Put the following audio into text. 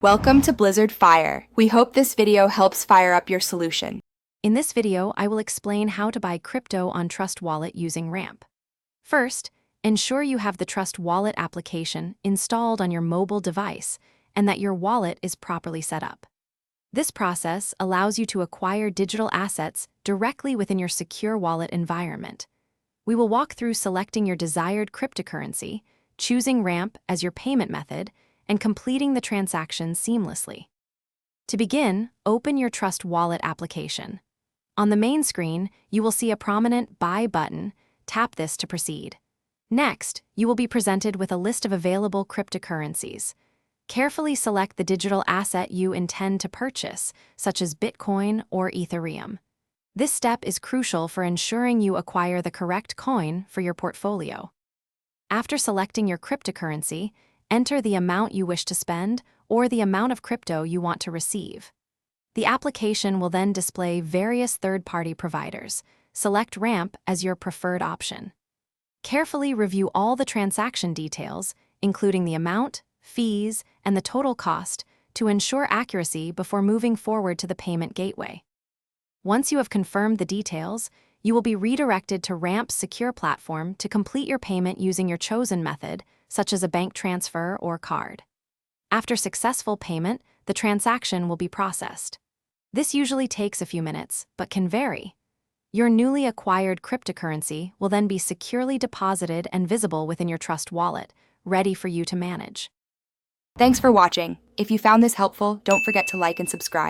Welcome to Blizzard Fire. We hope this video helps fire up your solution. In this video, I will explain how to buy crypto on Trust Wallet using Ramp. First, ensure you have the Trust Wallet application installed on your mobile device and that your wallet is properly set up. This process allows you to acquire digital assets directly within your secure wallet environment. We will walk through selecting your desired cryptocurrency, choosing Ramp as your payment method, and completing the transaction seamlessly. To begin, open your Trust Wallet application. On the main screen, you will see a prominent Buy button. Tap this to proceed. Next, you will be presented with a list of available cryptocurrencies. Carefully select the digital asset you intend to purchase, such as Bitcoin or Ethereum. This step is crucial for ensuring you acquire the correct coin for your portfolio. After selecting your cryptocurrency, enter the amount you wish to spend or the amount of crypto you want to receive. The application will then display various third-party providers. Select Ramp as your preferred option. Carefully review all the transaction details, including the amount, fees, and the total cost, to ensure accuracy before moving forward to the payment gateway. Once you have confirmed the details, you will be redirected to Ramp's secure platform to complete your payment using your chosen method, such as a bank transfer or card. After successful payment, the transaction will be processed. This usually takes a few minutes, but can vary. Your newly acquired cryptocurrency will then be securely deposited and visible within your Trust Wallet, ready for you to manage. Thanks for watching. If you found this helpful, don't forget to like and subscribe.